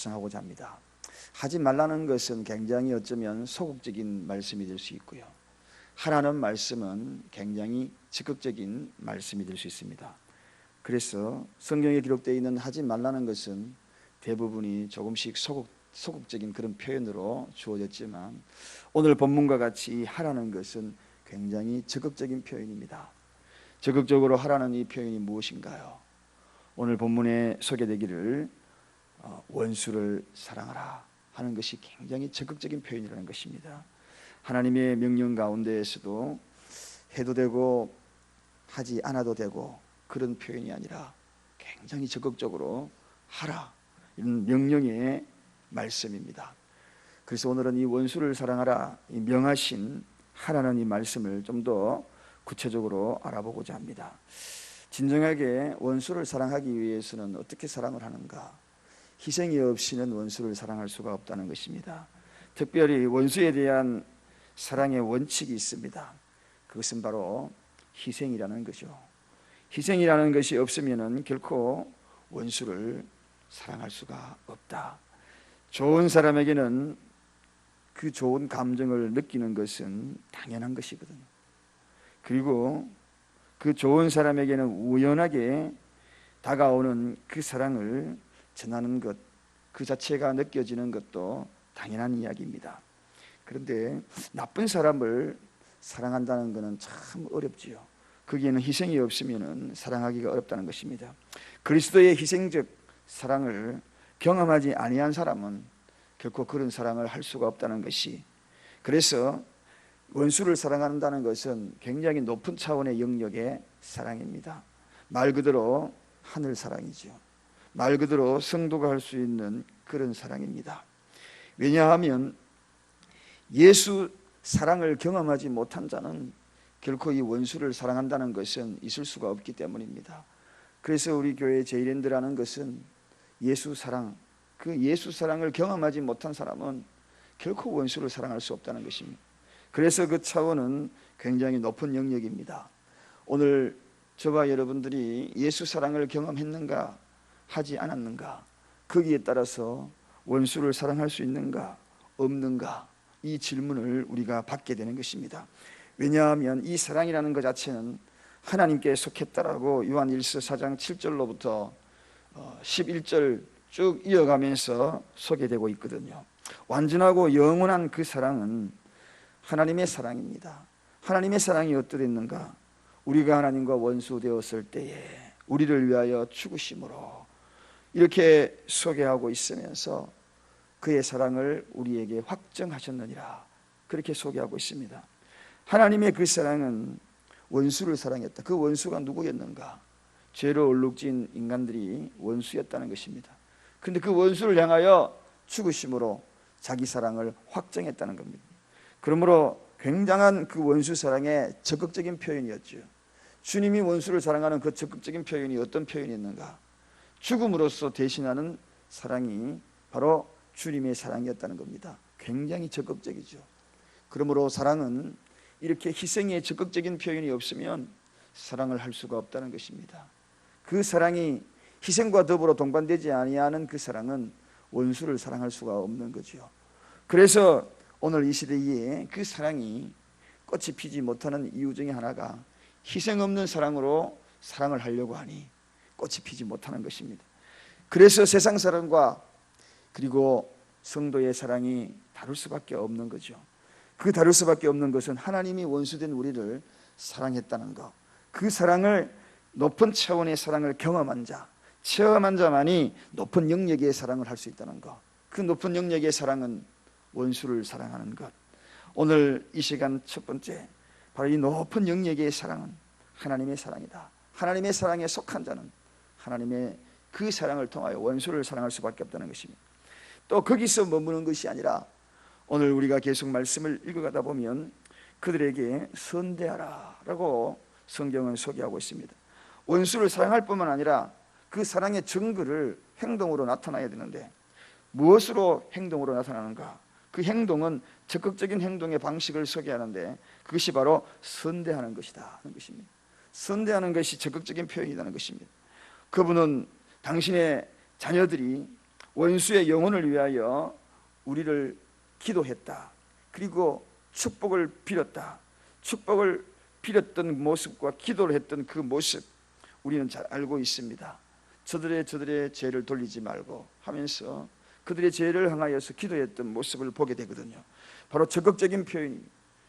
묵상하고자 합니다. 하지 말라는 것은 굉장히 어쩌면 소극적인 말씀이 될 수 있고요, 하라는 말씀은 굉장히 적극적인 말씀이 될 수 있습니다. 그래서 성경에 기록되어 있는 하지 말라는 것은 대부분이 조금씩 소극적인 그런 표현으로 주어졌지만, 오늘 본문과 같이 하라는 것은 굉장히 적극적인 표현입니다. 적극적으로 하라는 이 표현이 무엇인가요? 오늘 본문에 소개되기를 원수를 사랑하라 하는 것이 굉장히 적극적인 표현이라는 것입니다. 하나님의 명령 가운데에서도 해도 되고 하지 않아도 되고 그런 표현이 아니라 굉장히 적극적으로 하라, 이런 명령의 말씀입니다. 그래서 오늘은 이 원수를 사랑하라, 이 명하신 하라는 이 말씀을 좀 더 구체적으로 알아보고자 합니다. 진정하게 원수를 사랑하기 위해서는 어떻게 사랑을 하는가? 희생이 없이는 원수를 사랑할 수가 없다는 것입니다. 특별히 원수에 대한 사랑의 원칙이 있습니다. 그것은 바로 희생이라는 거죠. 희생이라는 것이 없으면 결코 원수를 사랑할 수가 없다. 좋은 사람에게는 그 좋은 감정을 느끼는 것은 당연한 것이거든요. 그리고 그 좋은 사람에게는 우연하게 다가오는 그 사랑을 전하는 것, 그 자체가 느껴지는 것도 당연한 이야기입니다. 그런데 나쁜 사람을 사랑한다는 것은 참 어렵지요. 거기에는 희생이 없으면 사랑하기가 어렵다는 것입니다. 그리스도의 희생적 사랑을 경험하지 아니한 사람은 결코 그런 사랑을 할 수가 없다는 것이, 그래서 원수를 사랑한다는 것은 굉장히 높은 차원의 영역의 사랑입니다. 말 그대로 하늘 사랑이죠. 말 그대로 성도가 할 수 있는 그런 사랑입니다. 왜냐하면 예수 사랑을 경험하지 못한 자는 결코 이 원수를 사랑한다는 것은 있을 수가 없기 때문입니다. 그래서 우리 교회 제일랜드라는 것은 예수 사랑, 그 예수 사랑을 경험하지 못한 사람은 결코 원수를 사랑할 수 없다는 것입니다. 그래서 그 차원은 굉장히 높은 영역입니다. 오늘 저와 여러분들이 예수 사랑을 경험했는가 하지 않았는가, 거기에 따라서 원수를 사랑할 수 있는가 없는가, 이 질문을 우리가 받게 되는 것입니다. 왜냐하면 이 사랑이라는 것 자체는 하나님께 속했다라고 요한일서 4장 7절로부터 11절 쭉 이어가면서 소개되고 있거든요. 완전하고 영원한 그 사랑은 하나님의 사랑입니다. 하나님의 사랑이 어떠했는가? 우리가 하나님과 원수 되었을 때에 우리를 위하여 죽으심으로, 이렇게 소개하고 있으면서 그의 사랑을 우리에게 확정하셨느니라, 그렇게 소개하고 있습니다. 하나님의 그 사랑은 원수를 사랑했다. 그 원수가 누구였는가? 죄로 얼룩진 인간들이 원수였다는 것입니다. 그런데 그 원수를 향하여 죽으심으로 자기 사랑을 확정했다는 겁니다. 그러므로 굉장한 그 원수 사랑의 적극적인 표현이었죠. 주님이 원수를 사랑하는 그 적극적인 표현이 어떤 표현이었는가? 죽음으로써 대신하는 사랑이 바로 주님의 사랑이었다는 겁니다. 굉장히 적극적이죠. 그러므로 사랑은 이렇게 희생의 적극적인 표현이 없으면 사랑을 할 수가 없다는 것입니다. 그 사랑이 희생과 더불어 동반되지 아니하는 그 사랑은 원수를 사랑할 수가 없는 거죠. 그래서 오늘 이 시대에 그 사랑이 꽃이 피지 못하는 이유 중에 하나가 희생 없는 사랑으로 사랑을 하려고 하니 꽃이 피지 못하는 것입니다. 그래서 세상 사랑과 그리고 성도의 사랑이 다를 수밖에 없는 거죠. 그 다를 수밖에 없는 것은 하나님이 원수된 우리를 사랑했다는 것, 그 사랑을 높은 차원의 사랑을 경험한 자, 체험한 자만이 높은 영역의 사랑을 할 수 있다는 것, 그 높은 영역의 사랑은 원수를 사랑하는 것. 오늘 이 시간 첫 번째, 바로 이 높은 영역의 사랑은 하나님의 사랑이다. 하나님의 사랑에 속한 자는 하나님의 그 사랑을 통하여 원수를 사랑할 수밖에 없다는 것입니다. 또 거기서 머무는 것이 아니라 오늘 우리가 계속 말씀을 읽어가다 보면 그들에게 선대하라 라고 성경은 소개하고 있습니다. 원수를 사랑할 뿐만 아니라 그 사랑의 증거를 행동으로 나타나야 되는데, 무엇으로 행동으로 나타나는가? 그 행동은 적극적인 행동의 방식을 소개하는데, 그것이 바로 선대하는 것이다 하는 것입니다. 선대하는 것이 적극적인 표현이라는 것입니다. 그분은 당신의 자녀들이 원수의 영혼을 위하여 우리를 기도했다. 그리고 축복을 빌었다. 축복을 빌었던 모습과 기도를 했던 그 모습 우리는 잘 알고 있습니다. 저들의 죄를 돌리지 말고 하면서 그들의 죄를 향하여서 기도했던 모습을 보게 되거든요. 바로 적극적인 표현이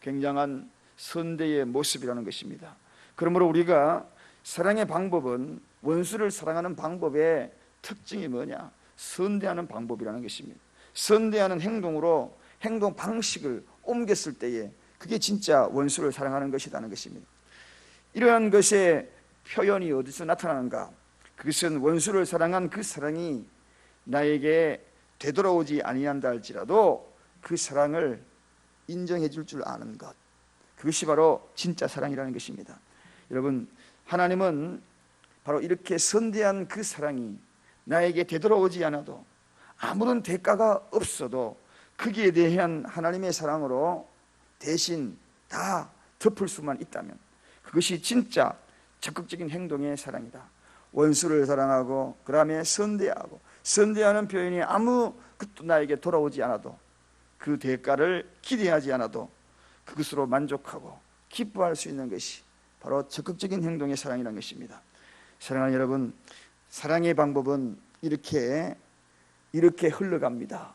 굉장한 선대의 모습이라는 것입니다. 그러므로 우리가 사랑의 방법은 원수를 사랑하는 방법의 특징이 뭐냐? 선대하는 방법이라는 것입니다. 선대하는 행동으로 행동 방식을 옮겼을 때에 그게 진짜 원수를 사랑하는 것이라는 것입니다. 이러한 것의 표현이 어디서 나타나는가? 그것은 원수를 사랑한 그 사랑이 나에게 되돌아오지 아니한다 할지라도 그 사랑을 인정해 줄 줄 아는 것, 그것이 바로 진짜 사랑이라는 것입니다. 여러분, 하나님은 바로 이렇게 선대한 그 사랑이 나에게 되돌아오지 않아도 아무런 대가가 없어도 거기에 대한 하나님의 사랑으로 대신 다 덮을 수만 있다면 그것이 진짜 적극적인 행동의 사랑이다. 원수를 사랑하고 그 다음에 선대하고, 선대하는 표현이 아무 것도 나에게 돌아오지 않아도 그 대가를 기대하지 않아도 그것으로 만족하고 기뻐할 수 있는 것이 바로 적극적인 행동의 사랑이라는 것입니다. 사랑하는 여러분, 사랑의 방법은 이렇게 흘러갑니다.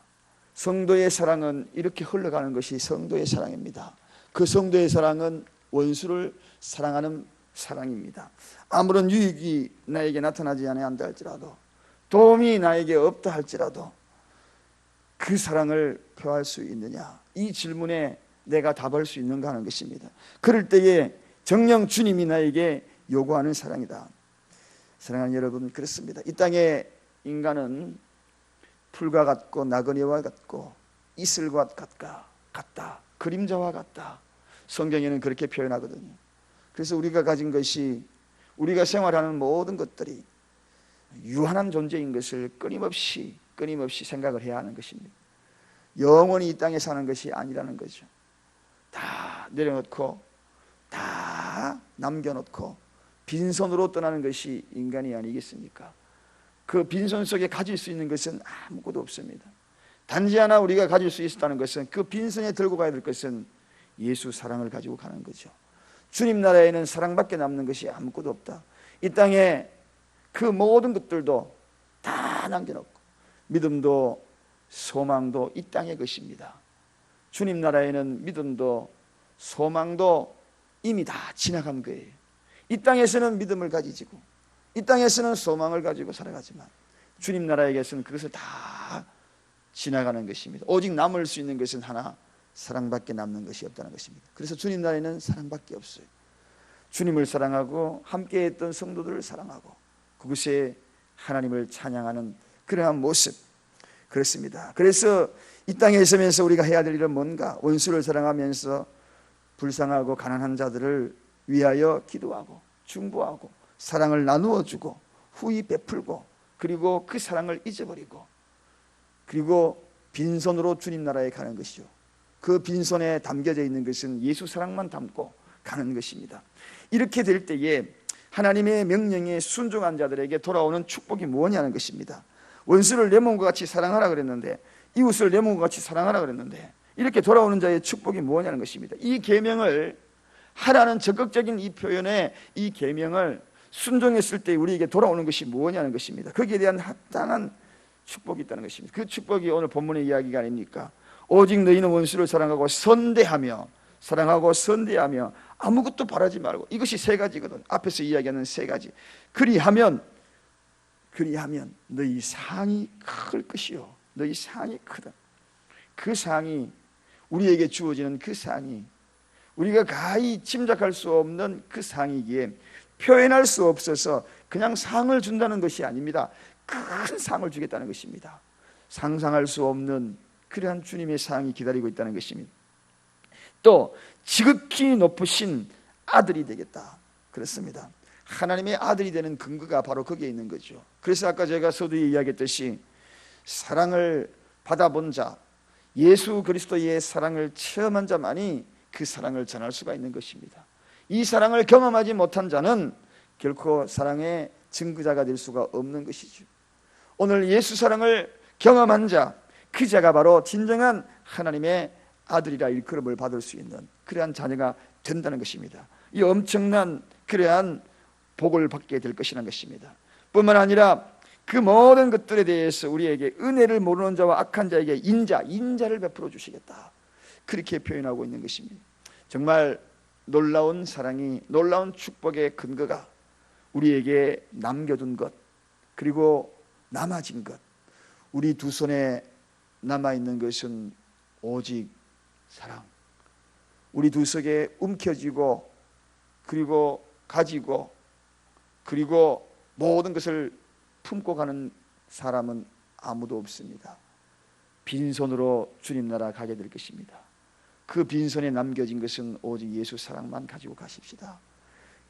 성도의 사랑은 이렇게 흘러가는 것이 성도의 사랑입니다. 그 성도의 사랑은 원수를 사랑하는 사랑입니다. 아무런 유익이 나에게 나타나지 않는다 할지라도, 도움이 나에게 없다 할지라도 그 사랑을 표할 수 있느냐, 이 질문에 내가 답할 수 있는가 하는 것입니다. 그럴 때에 정녕 주님이 나에게 요구하는 사랑이다. 사랑하는 여러분, 그렇습니다. 이 땅의 인간은 풀과 같고 나그네와 같고 이슬과 같다, 그림자와 같다. 성경에는 그렇게 표현하거든요. 그래서 우리가 가진 것이, 우리가 생활하는 모든 것들이 유한한 존재인 것을 끊임없이 생각을 해야 하는 것입니다. 영원히 이 땅에 사는 것이 아니라는 거죠. 다 내려놓고 다 남겨놓고 빈손으로 떠나는 것이 인간이 아니겠습니까? 그 빈손 속에 가질 수 있는 것은 아무것도 없습니다. 단지 하나 우리가 가질 수 있었다는 것은, 그 빈손에 들고 가야 될 것은 예수 사랑을 가지고 가는 거죠. 주님 나라에는 사랑밖에 남는 것이 아무것도 없다. 이 땅에 그 모든 것들도 다 남겨놓고, 믿음도 소망도 이 땅의 것입니다. 주님 나라에는 믿음도 소망도 이미 다 지나간 거예요. 이 땅에서는 믿음을 가지고 이 땅에서는 소망을 가지고 살아가지만 주님 나라에게서는 그것을 다 지나가는 것입니다. 오직 남을 수 있는 것은 하나, 사랑밖에 남는 것이 없다는 것입니다. 그래서 주님 나라에는 사랑밖에 없어요. 주님을 사랑하고 함께했던 성도들을 사랑하고 그곳에 하나님을 찬양하는 그러한 모습, 그렇습니다. 그래서 이 땅에 있으면서 우리가 해야 될 일은 뭔가? 원수를 사랑하면서 불쌍하고 가난한 자들을 위하여 기도하고 중보하고 사랑을 나누어 주고 후히 베풀고, 그리고 그 사랑을 잊어버리고, 그리고 빈손으로 주님 나라에 가는 것이죠. 그 빈손에 담겨져 있는 것은 예수 사랑만 담고 가는 것입니다. 이렇게 될 때에 하나님의 명령에 순종한 자들에게 돌아오는 축복이 뭐냐는 것입니다. 원수를 내 몸과 같이 사랑하라 그랬는데, 이웃을 내 몸과 같이 사랑하라 그랬는데, 이렇게 돌아오는 자의 축복이 뭐냐는 것입니다. 이 계명을 하라는 적극적인 이 표현에, 이 계명을 순종했을 때 우리에게 돌아오는 것이 뭐냐는 것입니다. 거기에 대한 합당한 축복이 있다는 것입니다. 그 축복이 오늘 본문의 이야기가 아닙니까? 오직 너희는 원수를 사랑하고 선대하며, 사랑하고 선대하며 아무것도 바라지 말고, 이것이 세 가지거든. 앞에서 이야기하는 세 가지. 그리하면 너희 상이 클 것이요, 너희 상이 크다. 그 상이, 우리에게 주어지는 그 상이, 우리가 가히 짐작할 수 없는 그 상이기에 표현할 수 없어서 그냥 상을 준다는 것이 아닙니다. 큰 상을 주겠다는 것입니다. 상상할 수 없는 그러한 주님의 상이 기다리고 있다는 것입니다. 또 지극히 높으신 아들이 되겠다. 그렇습니다. 하나님의 아들이 되는 근거가 바로 거기에 있는 거죠. 그래서 아까 제가 서두에 이야기했듯이 사랑을 받아본 자, 예수 그리스도의 사랑을 체험한 자만이 그 사랑을 전할 수가 있는 것입니다. 이 사랑을 경험하지 못한 자는 결코 사랑의 증거자가 될 수가 없는 것이죠. 오늘 예수 사랑을 경험한 자, 그 자가 바로 진정한 하나님의 아들이라 일컬음을 받을 수 있는 그러한 자녀가 된다는 것입니다. 이 엄청난 그러한 복을 받게 될 것이라는 것입니다. 뿐만 아니라 그 모든 것들에 대해서 우리에게 은혜를 모르는 자와 악한 자에게 인자를 베풀어 주시겠다, 그렇게 표현하고 있는 것입니다. 정말 놀라운 사랑이, 놀라운 축복의 근거가 우리에게 남겨둔 것, 그리고 남아진 것, 우리 두 손에 남아있는 것은 오직 사랑. 우리 두 손에 움켜쥐고 그리고 가지고 그리고 모든 것을 품고 가는 사람은 아무도 없습니다. 빈손으로 주님 나라 가게 될 것입니다. 그 빈손에 남겨진 것은 오직 예수 사랑만 가지고 가십시다.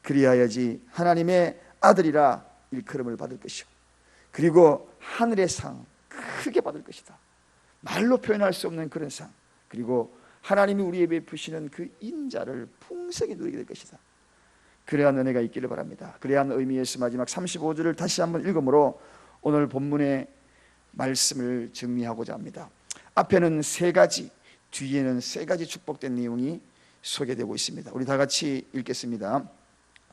그리하여지 하나님의 아들이라 일컬음을 받을 것이고, 그리고 하늘의 상 크게 받을 것이다. 말로 표현할 수 없는 그런 상, 그리고 하나님이 우리에게 베푸시는 그 인자를 풍성히 누리게 될 것이다. 그러한 은혜가 있기를 바랍니다. 그러한 의미에서 마지막 35절을 다시 한번 읽음으로 오늘 본문의 말씀을 정리하고자 합니다. 앞에는 세 가지, 뒤에는 세 가지 축복된 내용이 소개되고 있습니다. 우리 다 같이 읽겠습니다.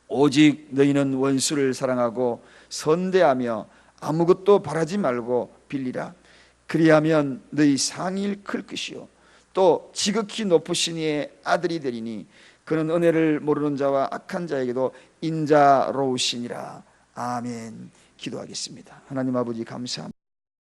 오직 너희는 원수를 사랑하고 선대하며 아무것도 바라지 말고 빌리라. 그리하면 너희 상일 클 것이요 또 지극히 높으신 이의 아들이 되리니 그는 은혜를 모르는 자와 악한 자에게도 인자로우시니라. 아멘. 기도하겠습니다. 하나님 아버지 감사합니다.